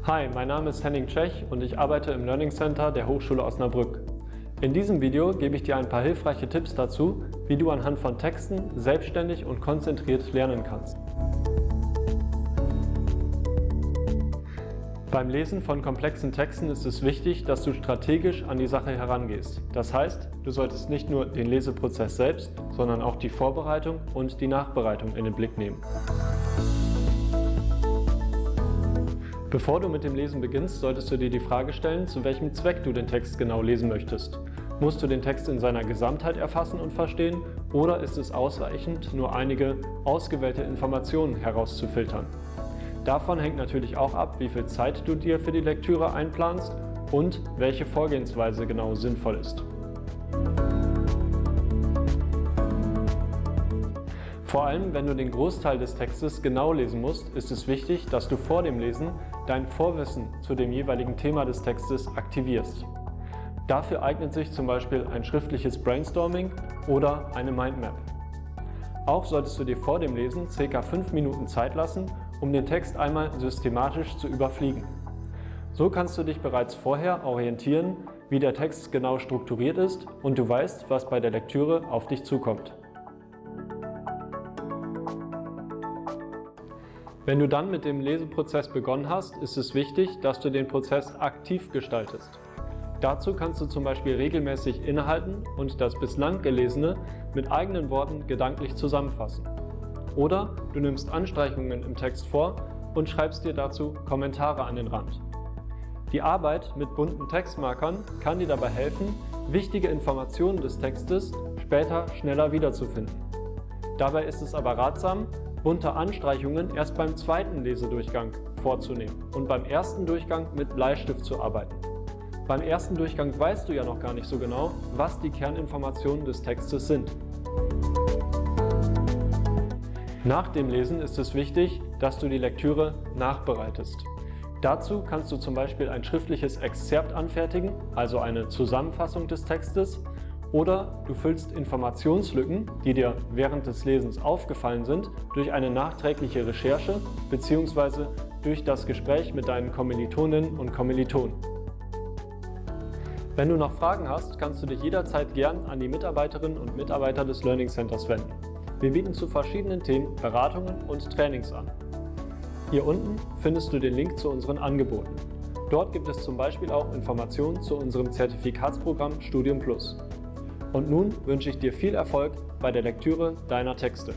Hi, mein Name ist Henning Tschech und ich arbeite im Learning Center der Hochschule Osnabrück. In diesem Video gebe ich dir ein paar hilfreiche Tipps dazu, wie du anhand von Texten selbstständig und konzentriert lernen kannst. Beim Lesen von komplexen Texten ist es wichtig, dass du strategisch an die Sache herangehst. Das heißt, du solltest nicht nur den Leseprozess selbst, sondern auch die Vorbereitung und die Nachbereitung in den Blick nehmen. Bevor du mit dem Lesen beginnst, solltest du dir die Frage stellen, zu welchem Zweck du den Text genau lesen möchtest. Musst du den Text in seiner Gesamtheit erfassen und verstehen, oder ist es ausreichend, nur einige ausgewählte Informationen herauszufiltern? Davon hängt natürlich auch ab, wie viel Zeit du dir für die Lektüre einplanst und welche Vorgehensweise genau sinnvoll ist. Vor allem, wenn du den Großteil des Textes genau lesen musst, ist es wichtig, dass du vor dem Lesen dein Vorwissen zu dem jeweiligen Thema des Textes aktivierst. Dafür eignet sich zum Beispiel ein schriftliches Brainstorming oder eine Mindmap. Auch solltest du dir vor dem Lesen ca. 5 Minuten Zeit lassen, um den Text einmal systematisch zu überfliegen. So kannst du dich bereits vorher orientieren, wie der Text genau strukturiert ist und du weißt, was bei der Lektüre auf dich zukommt. Wenn du dann mit dem Leseprozess begonnen hast, ist es wichtig, dass du den Prozess aktiv gestaltest. Dazu kannst du zum Beispiel regelmäßig innehalten und das bislang Gelesene mit eigenen Worten gedanklich zusammenfassen. Oder du nimmst Anstreichungen im Text vor und schreibst dir dazu Kommentare an den Rand. Die Arbeit mit bunten Textmarkern kann dir dabei helfen, wichtige Informationen des Textes später schneller wiederzufinden. Dabei ist es aber ratsam, bunte Anstreichungen erst beim zweiten Lesedurchgang vorzunehmen und beim ersten Durchgang mit Bleistift zu arbeiten. Beim ersten Durchgang weißt du ja noch gar nicht so genau, was die Kerninformationen des Textes sind. Nach dem Lesen ist es wichtig, dass du die Lektüre nachbereitest. Dazu kannst du zum Beispiel ein schriftliches Exzerpt anfertigen, also eine Zusammenfassung des Textes, oder du füllst Informationslücken, die dir während des Lesens aufgefallen sind, durch eine nachträgliche Recherche bzw. durch das Gespräch mit deinen Kommilitoninnen und Kommilitonen. Wenn du noch Fragen hast, kannst du dich jederzeit gern an die Mitarbeiterinnen und Mitarbeiter des Learning Centers wenden. Wir bieten zu verschiedenen Themen Beratungen und Trainings an. Hier unten findest du den Link zu unseren Angeboten. Dort gibt es zum Beispiel auch Informationen zu unserem Zertifikatsprogramm Studium Plus. Und nun wünsche ich dir viel Erfolg bei der Lektüre deiner Texte.